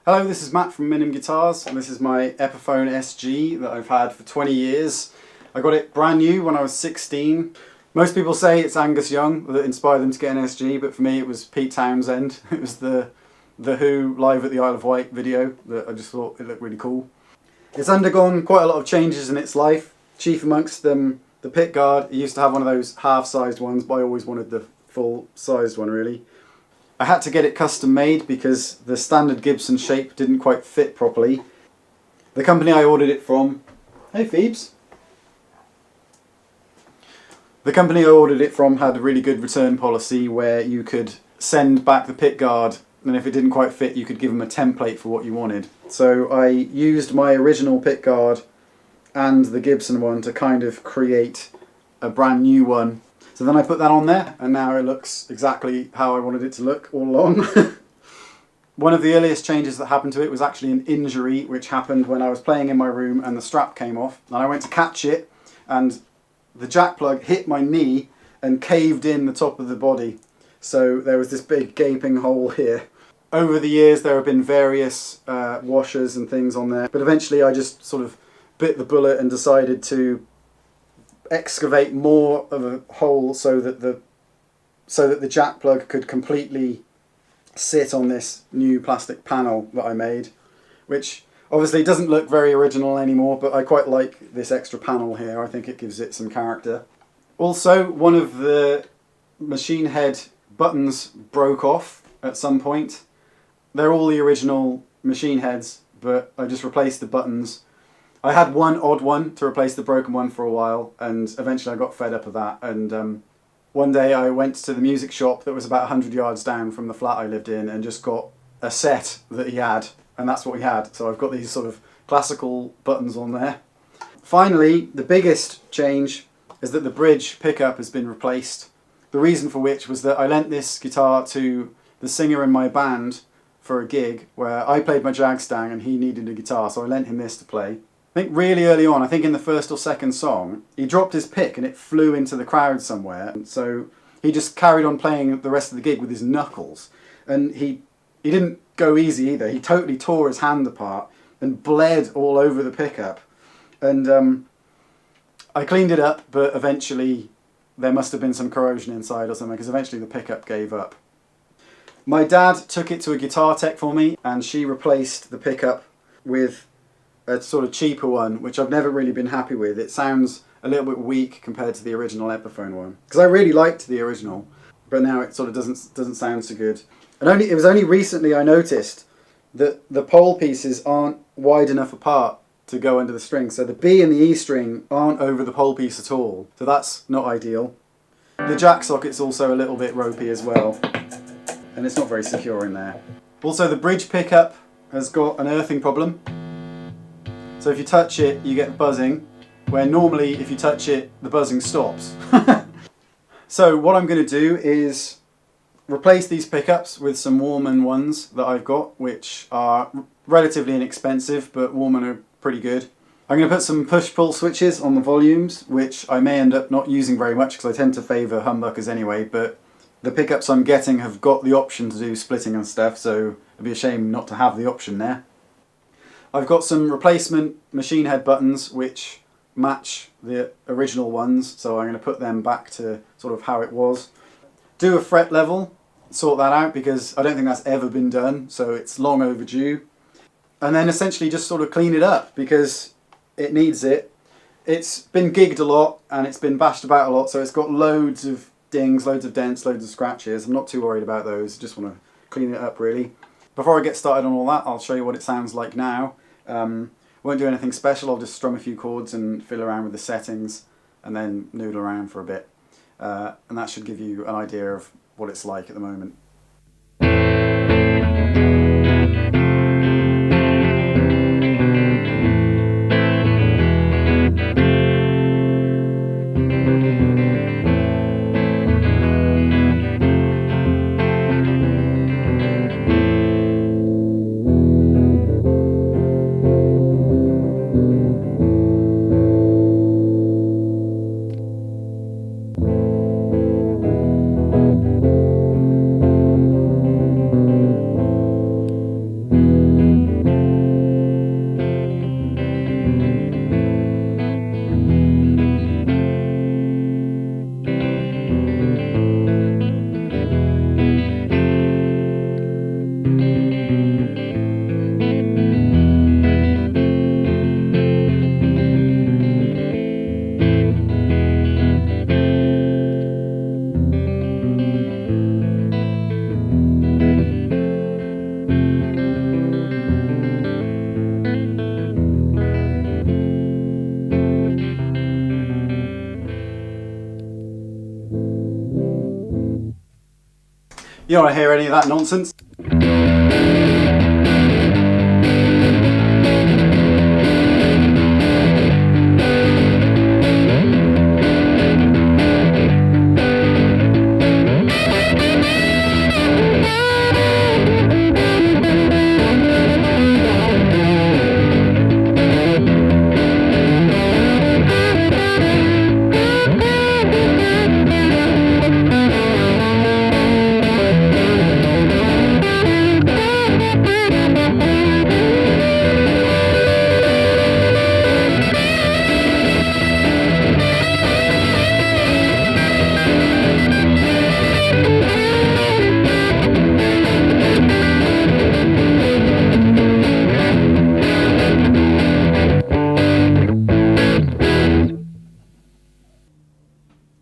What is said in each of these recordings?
Hello, this is Matt from Minim Guitars, and this is my Epiphone SG that I've had for 20 years. I got it brand new when I was 16. Most people say it's Angus Young that inspired them to get an SG, but for me it was Pete Townsend. It was the Who live at the Isle of Wight video that I just thought it looked really cool. It's undergone quite a lot of changes in its life, chief amongst them the pick guard. It used to have one of those half-sized ones, but I always wanted the full-sized one really. I had to get it custom made because the standard Gibson shape didn't quite fit properly. The company I ordered it from, hey Phoebes! The company I ordered it from had a really good return policy where you could send back the pick guard, and if it didn't quite fit you could give them a template for what you wanted. So I used my original pick guard and the Gibson one to kind of create a brand new one. So then I put that on there, and now it looks exactly how I wanted it to look all along. One of the earliest changes that happened to it was actually an injury which happened when I was playing in my room and the strap came off. And I went to catch it and the jack plug hit my knee and caved in the top of the body. So there was this big gaping hole here. Over the years there have been various washers and things on there, but eventually I just sort of bit the bullet and decided to excavate more of a hole so that the jack plug could completely sit on this new plastic panel that I made, which obviously doesn't look very original anymore, but I quite like this extra panel here. I think it gives it some character. Also, one of the machine head buttons broke off at some point. They're all the original machine heads, but I just replaced the buttons. I had one odd one to replace the broken one for a while, and eventually I got fed up of that, and one day I went to the music shop that was about 100 yards down from the flat I lived in and just got a set that he had, and that's what he had. So I've got these sort of classical buttons on there. Finally, the biggest change is that the bridge pickup has been replaced. The reason for which was that I lent this guitar to the singer in my band for a gig where I played my Jag Stang and he needed a guitar, so I lent him this to play. I think really early on, I think in the first or second song, he dropped his pick and it flew into the crowd somewhere. And so he just carried on playing the rest of the gig with his knuckles. And he didn't go easy either. He totally tore his hand apart and bled all over the pickup. And I cleaned it up, but eventually there must have been some corrosion inside or something, because eventually the pickup gave up. My dad took it to a guitar tech for me, and she replaced the pickup with a sort of cheaper one, which I've never really been happy with. It sounds a little bit weak compared to the original Epiphone one, because I really liked the original, but now it sort of doesn't sound so good. And it was only recently I noticed that the pole pieces aren't wide enough apart to go under the string, so the B and the E string aren't over the pole piece at all, so that's not ideal. The jack socket's also a little bit ropey as well, and it's not very secure in there. Also, the bridge pickup has got an earthing problem. So if you touch it, you get buzzing, where normally if you touch it, the buzzing stops. So what I'm going to do is replace these pickups with some Warman ones that I've got, which are relatively inexpensive, but Warman are pretty good. I'm going to put some push-pull switches on the volumes, which I may end up not using very much because I tend to favour humbuckers anyway, but the pickups I'm getting have got the option to do splitting and stuff, so it'd be a shame not to have the option there. I've got some replacement machine head buttons which match the original ones, so I'm going to put them back to sort of how it was. Do a fret level, sort that out, because I don't think that's ever been done, so it's long overdue. And then essentially just sort of clean it up, because it needs it. It's been gigged a lot and it's been bashed about a lot, so it's got loads of dings, loads of dents, loads of scratches. I'm not too worried about those, just want to clean it up really. Before I get started on all that, I'll show you what it sounds like now. Won't do anything special, I'll just strum a few chords and fiddle around with the settings and then noodle around for a bit. And that should give you an idea of what it's like at the moment. You don't want to hear any of that nonsense.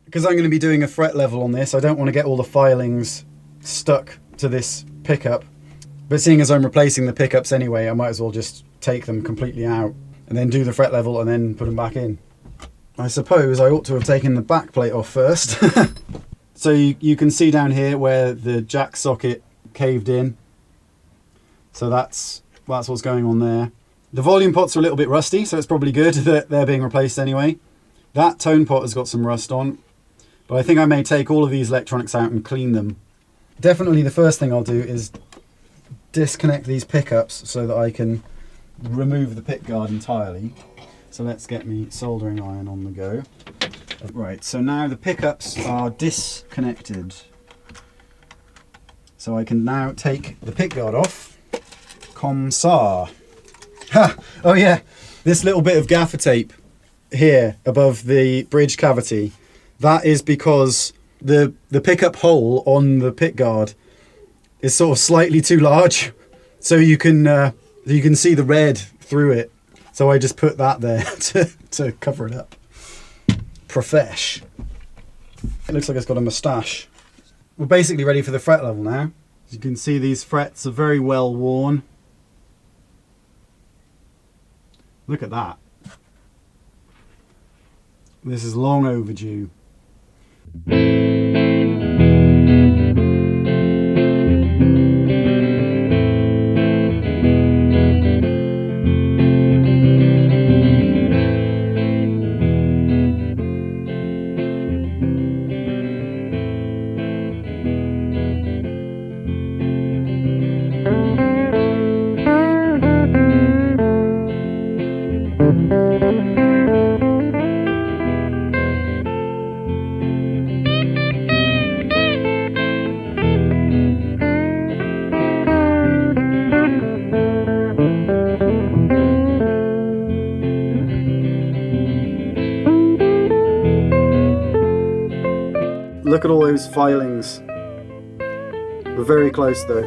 Because I'm going to be doing a fret level on this, I don't want to get all the filings stuck to this pickup. But seeing as I'm replacing the pickups anyway, I might as well just take them completely out and then do the fret level and then put them back in. I suppose I ought to have taken the back plate off first. So you can see down here where the jack socket caved in. So that's what's going on there. The volume pots are a little bit rusty, so it's probably good that they're being replaced anyway. That tone pot has got some rust on. But I think I may take all of these electronics out and clean them. Definitely the first thing I'll do is disconnect these pickups so that I can remove the pick guard entirely. So let's get me soldering iron on the go. Right, so now the pickups are disconnected. So I can now take the pick guard off. Comme ça. Ha! Oh yeah, this little bit of gaffer tape here above the bridge cavity. That is because the pickup hole on the pick guard is sort of slightly too large, so you can see the red through it. So I just put that there to cover it up. Profesh. It looks like it's got a moustache. We're basically ready for the fret level now. As you can see, these frets are very well worn. Look at that. This is long overdue. Look at all those filings. We're very close though.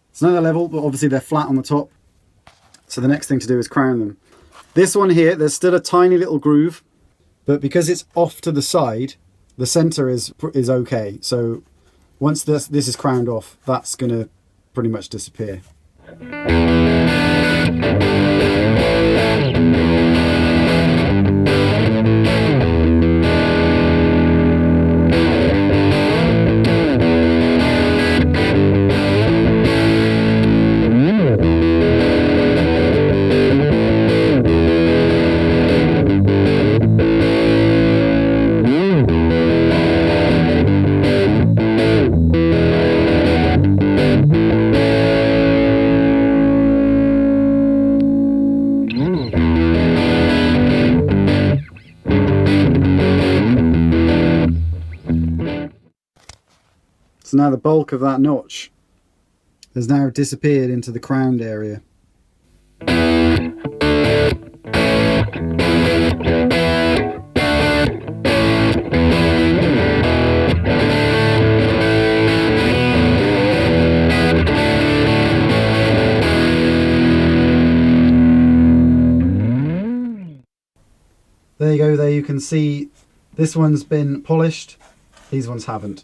It's another level, but obviously they're flat on the top. So the next thing to do is crown them. This one here, there's still a tiny little groove, but because it's off to the side, the center is okay. So once this is crowned off, that's gonna pretty much disappear. So now the bulk of that notch has now disappeared into the crowned area. There you go, there you can see this one's been polished, these ones haven't.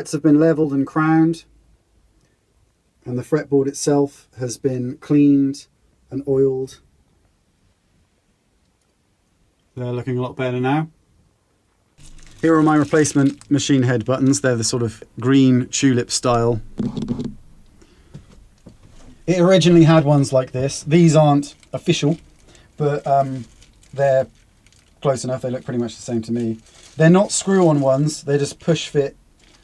frets have been leveled and crowned, and the fretboard itself has been cleaned and oiled. They're looking a lot better now. Here are my replacement machine head buttons. They're the sort of green tulip style. It originally had ones like this. These aren't official, but they're close enough. They look pretty much the same to me. They're not screw-on ones. They're just push fit.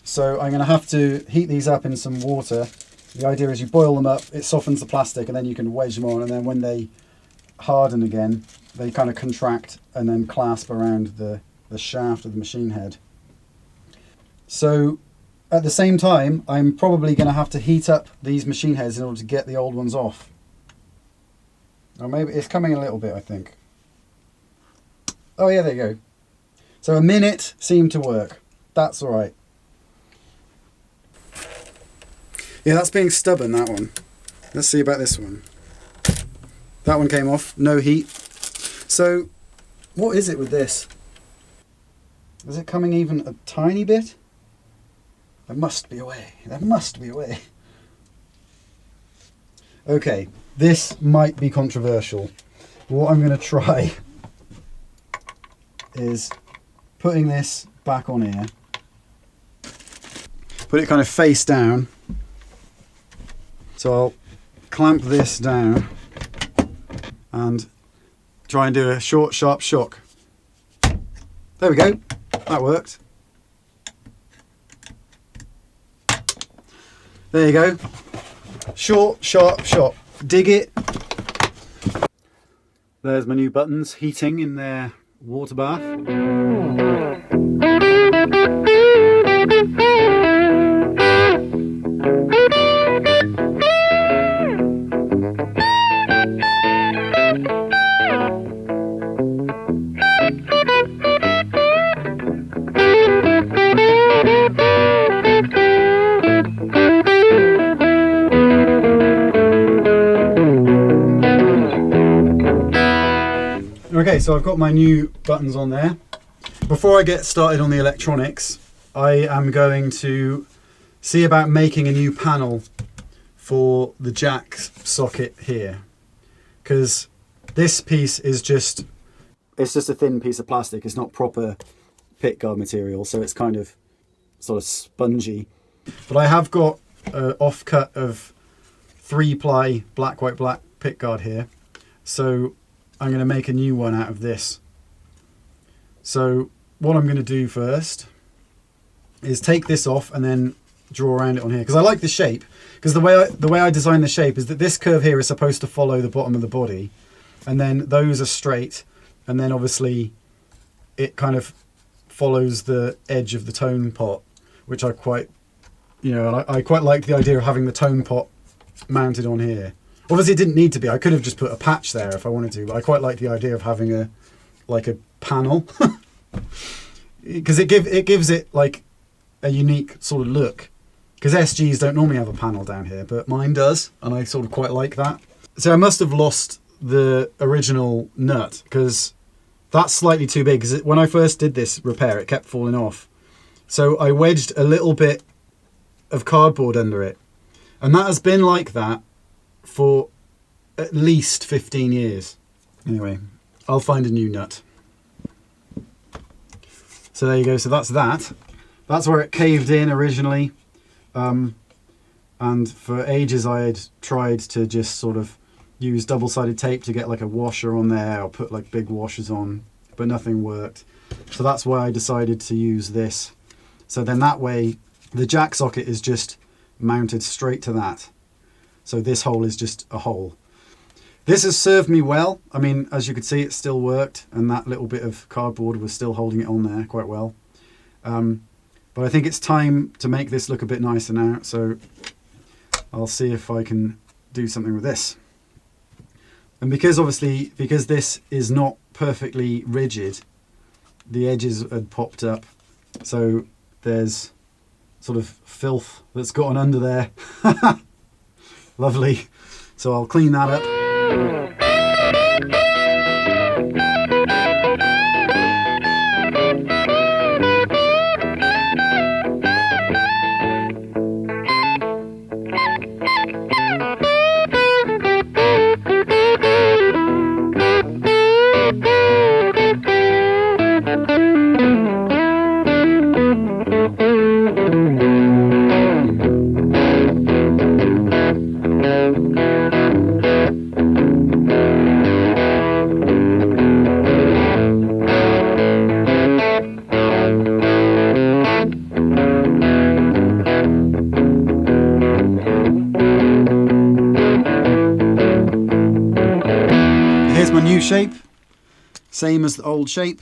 So I'm going to have to heat these up in some water. The idea is you boil them up, it softens the plastic, and then you can wedge them on, and then when they harden again, they kind of contract and then clasp around the shaft of the machine head. So at the same time, I'm probably going to have to heat up these machine heads in order to get the old ones off. Or maybe it's coming a little bit, I think. Oh yeah, there you go. So a minute seemed to work. That's all right. Yeah, that's being stubborn, that one. Let's see about this one. That one came off, no heat. So, what is it with this? Is it coming even a tiny bit? There must be a way. There must be a way. Okay, this might be controversial. What I'm going to try is putting this back on here. Put it kind of face down. So I'll clamp this down and try and do a short, sharp shock. There we go. That worked. There you go. Short, sharp shock. Dig it. There's my new buttons heating in their water bath. Okay, so I've got my new buttons on there. Before I get started on the electronics, I am going to see about making a new panel for the jack socket here. Because this piece is just, it's just a thin piece of plastic. It's not proper pickguard material, so it's kind of sort of spongy. But I have got an offcut of 3-ply black, white, black pickguard here. So I'm going to make a new one out of this. So what I'm going to do first is take this off and then draw around it on here, because I like the shape. Because the way I designed the shape is that this curve here is supposed to follow the bottom of the body, and then those are straight, and then obviously it kind of follows the edge of the tone pot, which I quite, you know, and I quite like the idea of having the tone pot mounted on here. Obviously it didn't need to be. I could have just put a patch there if I wanted to, but I quite like the idea of having a panel because it gives it like a unique sort of look, because SGs don't normally have a panel down here, but mine does, and I sort of quite like that. So I must have lost the original nut, because that's slightly too big, because when I first did this repair it kept falling off. So I wedged a little bit of cardboard under it, and that has been like that for at least 15 years. Anyway, I'll find a new nut. So there you go. So that's that. That's where it caved in originally. And for ages I had tried to just sort of use double-sided tape to get like a washer on there, or put like big washers on, but nothing worked. So that's why I decided to use this. So then that way the jack socket is just mounted straight to that. So this hole is just a hole. This has served me well. I mean, as you could see, it still worked, and that little bit of cardboard was still holding it on there quite well. But I think it's time to make this look a bit nicer now, so I'll see if I can do something with this. And because this is not perfectly rigid, the edges had popped up, so there's sort of filth that's gotten under there. Lovely. So I'll clean that up. There's my new shape, same as the old shape.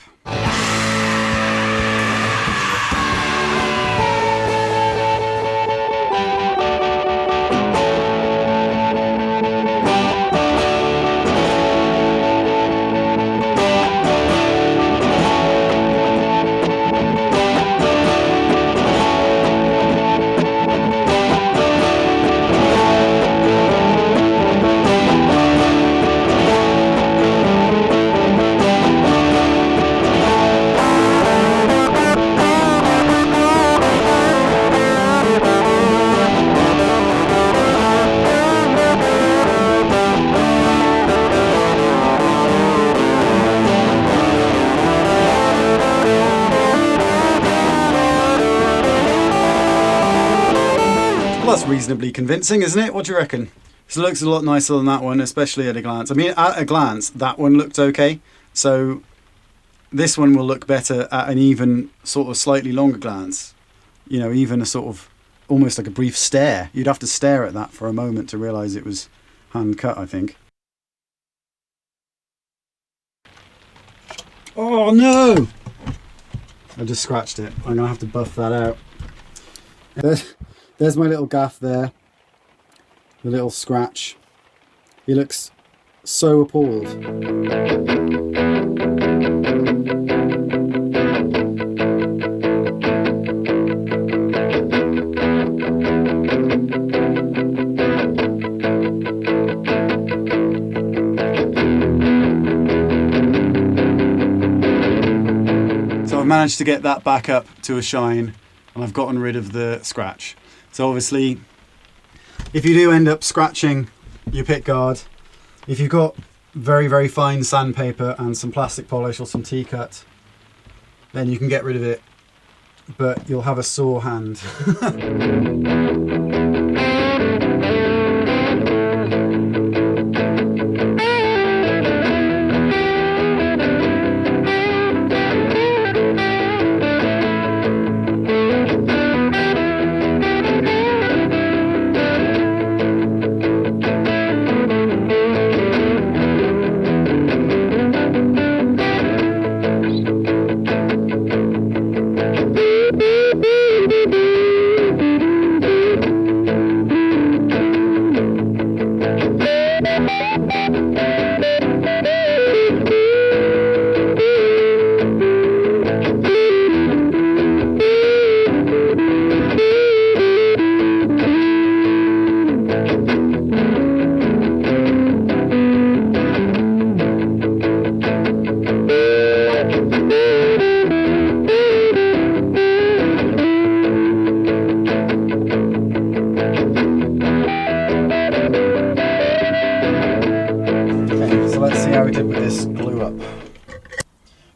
Well, that's reasonably convincing, isn't it? What do you reckon? So it looks a lot nicer than that one, especially at a glance. I mean, at a glance, that one looked okay. So this one will look better at an even sort of slightly longer glance. You know, even a sort of almost like a brief stare. You'd have to stare at that for a moment to realise it was hand cut, I think. Oh no! I just scratched it. I'm going to have to buff that out. There's my little gaff there. The little scratch. He looks so appalled. So I've managed to get that back up to a shine, and I've gotten rid of the scratch. So obviously, if you do end up scratching your pick guard, if you've got very, very fine sandpaper and some plastic polish or some T-cut, then you can get rid of it, but you'll have a sore hand.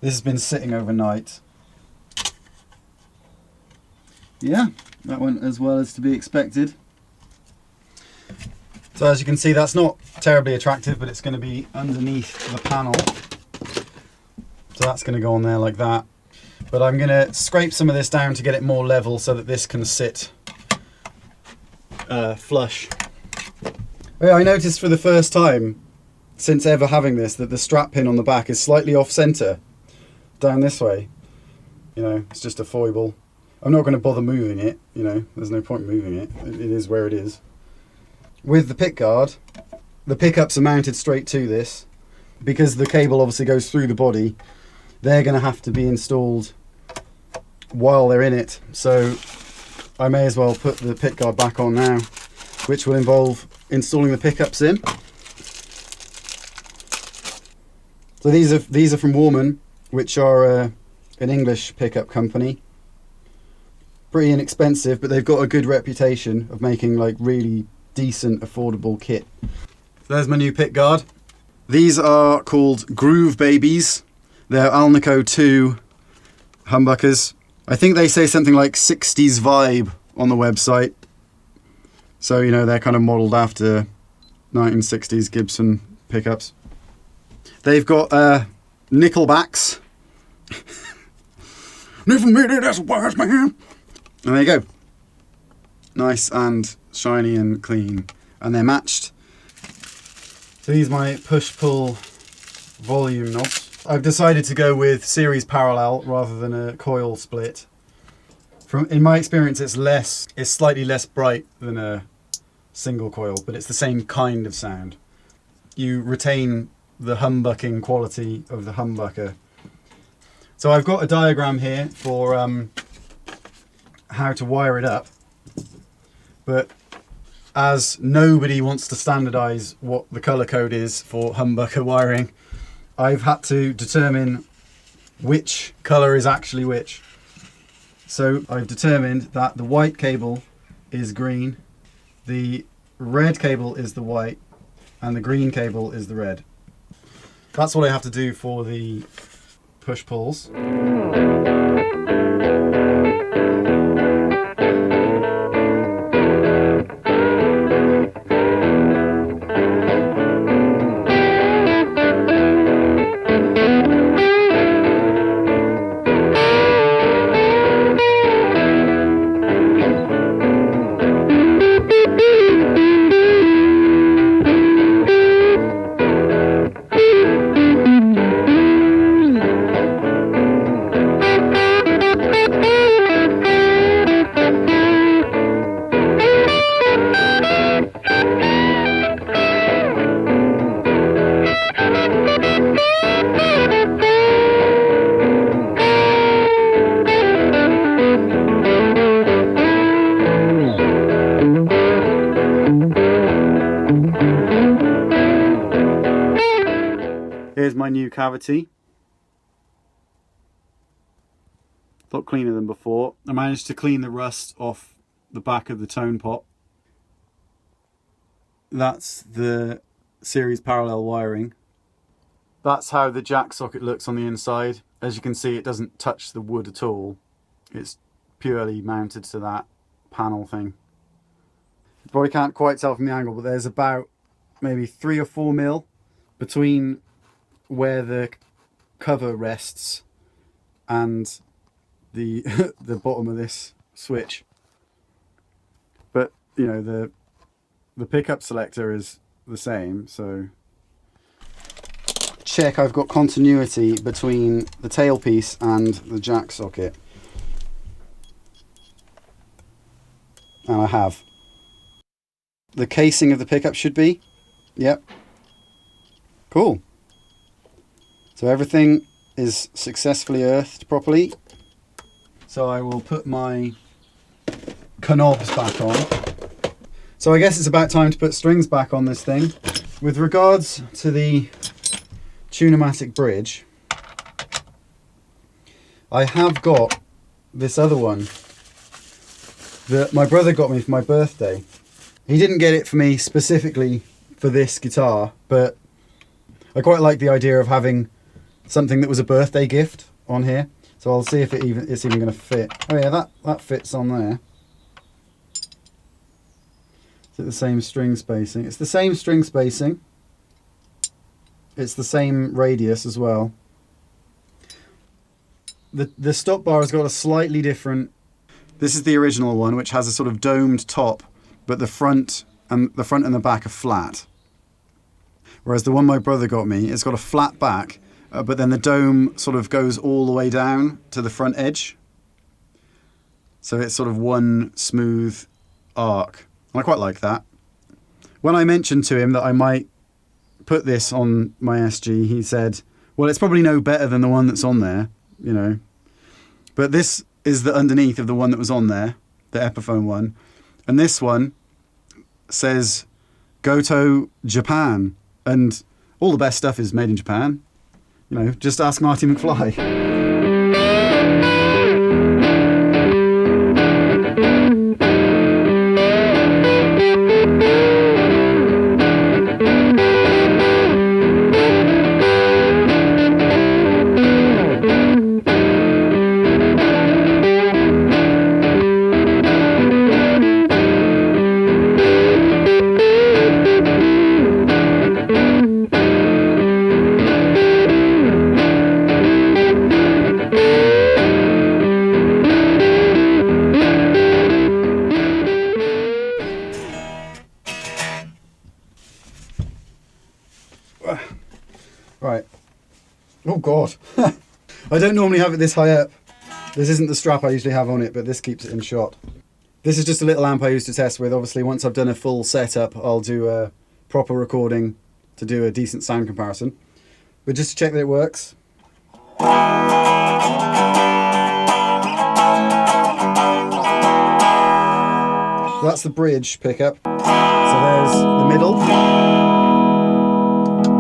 This has been sitting overnight. Yeah, that went as well as to be expected. So as you can see, that's not terribly attractive, but it's going to be underneath the panel. So that's going to go on there like that. But I'm going to scrape some of this down to get it more level so that this can sit flush. Yeah, I noticed for the first time since ever having this that the strap pin on the back is slightly off center down this way. You know, it's just a foible. I'm not going to bother moving it, you know, there's no point moving it. It is where it is. With the pick guard, the pickups are mounted straight to this. Because the cable obviously goes through the body, they're going to have to be installed while they're in it. So I may as well put the pick guard back on now, which will involve installing the pickups in. So these are from Warman, which are an English pickup company. Pretty inexpensive, but they've got a good reputation of making like really decent, affordable kit. So there's my new pick guard. These are called Groove Babies. They're Alnico 2 humbuckers. I think they say something like 60s vibe on the website. So, you know, they're kind of modelled after 1960s Gibson pickups. They've got nickel backs. Never made it as a wise man. And there you go. Nice and shiny and clean. And they're matched. So these are my push-pull volume knobs. I've decided to go with series parallel rather than a coil split. In my experience, it's slightly less bright than a single coil, but it's the same kind of sound. You retain the humbucking quality of the humbucker. So I've got a diagram here for how to wire it up, but as nobody wants to standardize what the color code is for humbucker wiring, I've had to determine which color is actually which. So I've determined that the white cable is green, the red cable is the white, and the green cable is the red. That's what I have to do for the push-pulls. Here's my new cavity. A lot cleaner than before. I managed to clean the rust off the back of the tone pot. That's the series parallel wiring. That's how the jack socket looks on the inside. As you can see, it doesn't touch the wood at all. It's purely mounted to that panel thing. You probably can't quite tell from the angle, but there's about maybe 3 or 4 mil between where the cover rests and the the bottom of this switch. But you know, the pickup selector is the same, so check I've got continuity between the tailpiece and the jack socket. And I have. The casing of the pickup should be. Yep. Cool. So everything is successfully earthed properly. So I will put my knobs back on. So I guess it's about time to put strings back on this thing. With regards to the Tune-o-matic bridge, I have got this other one that my brother got me for my birthday. He didn't get it for me specifically for this guitar, but I quite like the idea of having something that was a birthday gift on here. So I'll see if it's even going to fit. Oh yeah, that fits on there. Is it the same string spacing? It's the same string spacing. It's the same radius as well. The stop bar has got a slightly different... This is the original one, which has a sort of domed top, but the front and the back are flat. Whereas the one my brother got me, it's got a flat back, but then the dome sort of goes all the way down to the front edge. So it's sort of one smooth arc. And I quite like that. When I mentioned to him that I might put this on my SG, he said, well, it's probably no better than the one that's on there, you know. But this is the underneath of the one that was on there, the Epiphone one. And this one says Goto Japan. And all the best stuff is made in Japan. You know, just ask Marty McFly. Right, Oh God. I don't normally have it this high up. This isn't the strap I usually have on it, but this keeps it in shot. This is just a little amp I used to test with. Obviously, once I've done a full setup, I'll do a proper recording to do a decent sound comparison. But just to check that it works. That's the bridge pickup. So there's the middle,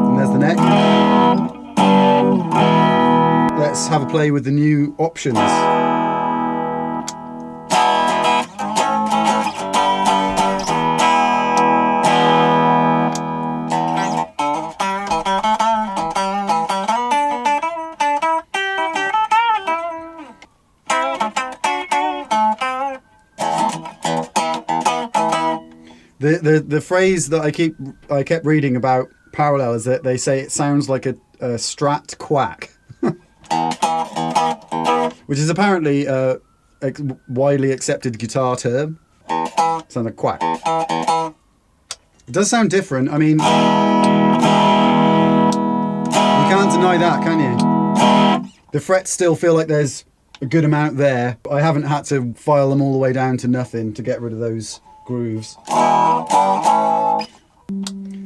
and there's the neck. Let's have a play with the new options. The phrase that I kept reading about parallel is that they say it sounds like a Strat quack, which is apparently a widely accepted guitar term. Sounds like quack. It does sound different. I mean, you can't deny that, can you? The frets still feel like there's a good amount there, but I haven't had to file them all the way down to nothing to get rid of those grooves.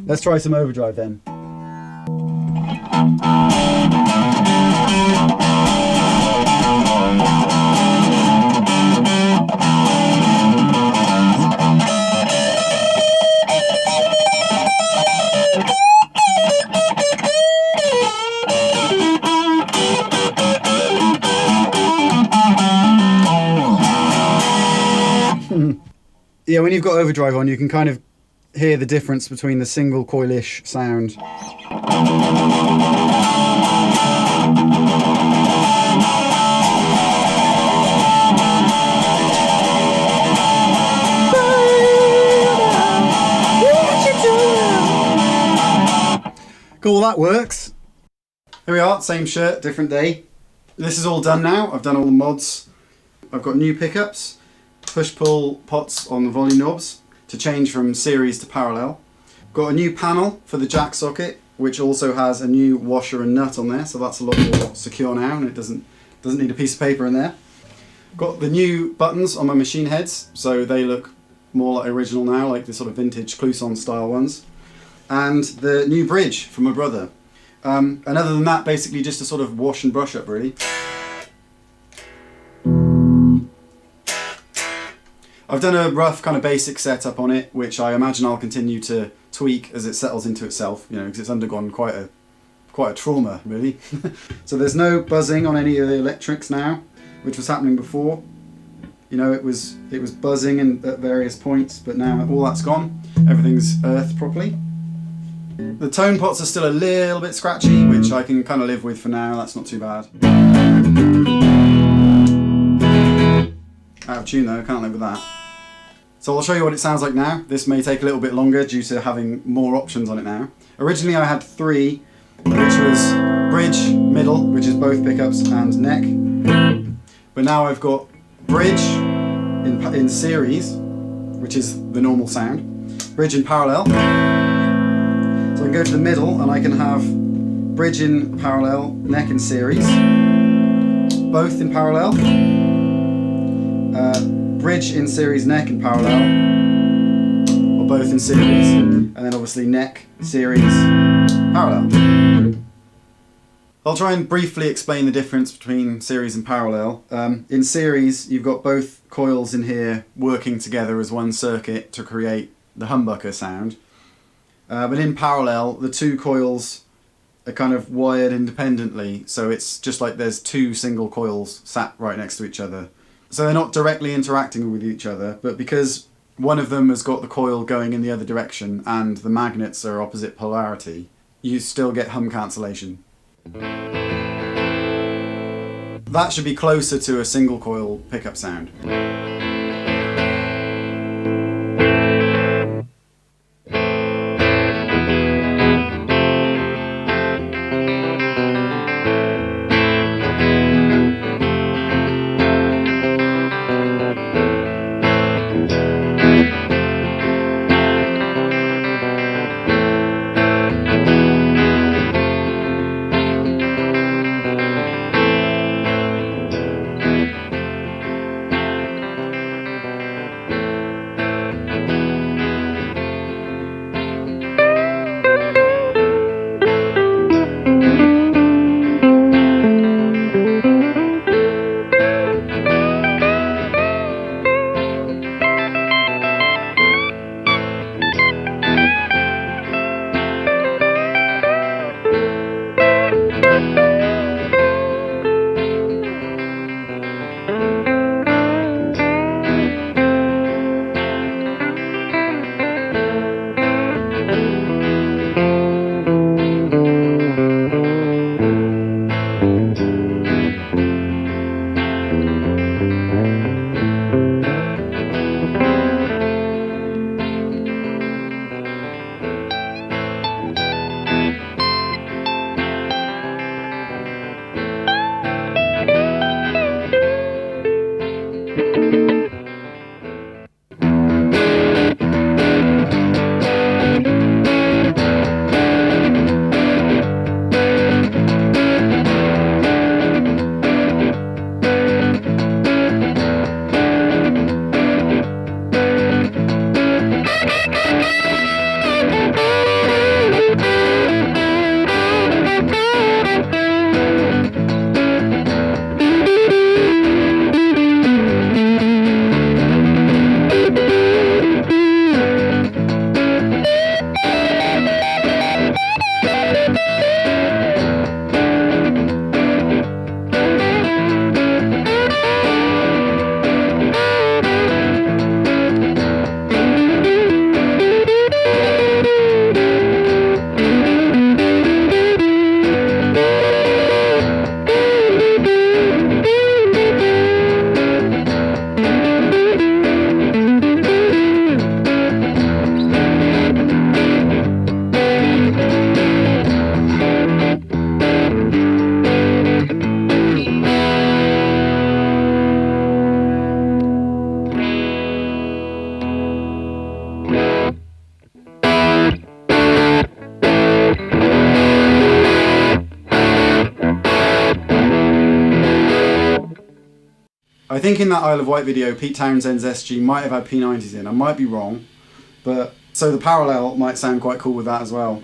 Let's try some overdrive then. Yeah, when you've got overdrive on, you can kind of hear the difference between the single coil-ish sound. Cool, that works. Here we are, same shirt, different day. This is all done now. I've done all the mods. I've got new pickups, push-pull pots on the volume knobs to change from series to parallel. Got a new panel for the jack socket, which also has a new washer and nut on there, so that's a lot more secure now, and it doesn't need a piece of paper in there. Got the new buttons on my machine heads, so they look more like original now, like the sort of vintage Clousson style ones. And the new bridge from my brother. And other than that, basically just a sort of wash and brush up, really. I've done a rough kind of basic setup on it, which I imagine I'll continue to tweak as it settles into itself, you know, because it's undergone quite a trauma, really. So there's no buzzing on any of the electrics now, which was happening before. You know, it was buzzing at various points, but now all that's gone. Everything's earthed properly. The tone pots are still a little bit scratchy, which I can kind of live with for now. That's not too bad. Out of tune though, can't live with that. So I'll show you what it sounds like now. This may take a little bit longer due to having more options on it now. Originally I had 3, which was bridge, middle, which is both pickups, and neck. But now I've got bridge in series, which is the normal sound, bridge in parallel. So I can go to the middle and I can have bridge in parallel, neck in series, both in parallel. Bridge in series, neck in parallel, or both in series, and then obviously neck, series, parallel. I'll try and briefly explain the difference between series and parallel. In series, you've got both coils in here working together as one circuit to create the humbucker sound. But in parallel, the 2 coils are kind of wired independently, so it's just like there's 2 single coils sat right next to each other. So they're not directly interacting with each other, but because one of them has got the coil going in the other direction and the magnets are opposite polarity, you still get hum cancellation. That should be closer to a single coil pickup sound. I think in that Isle of Wight video, Pete Townshend's SG might have had P90s in. I might be wrong, but so the parallel might sound quite cool with that as well.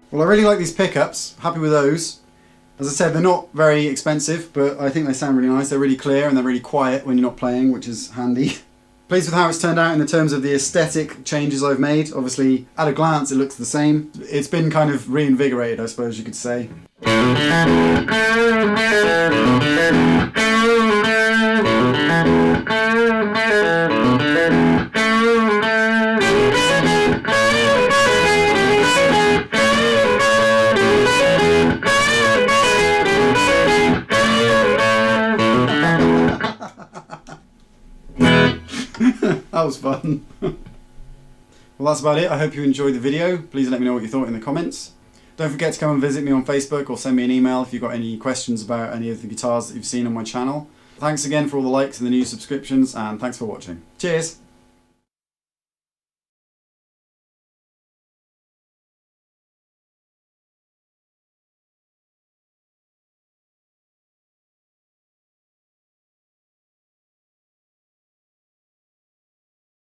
Well, I really like these pickups, happy with those. As I said, they're not very expensive, but I think they sound really nice. They're really clear and they're really quiet when you're not playing, which is handy. Pleased with how it's turned out in the terms of the aesthetic changes I've made. Obviously, at a glance, it looks the same. It's been kind of reinvigorated, I suppose you could say. That was fun. Well, that's about it. I hope you enjoyed the video. Please let me know what you thought in the comments. Don't forget to come and visit me on Facebook or send me an email if you've got any questions about any of the guitars that you've seen on my channel. Thanks again for all the likes and the new subscriptions, and thanks for watching. Cheers!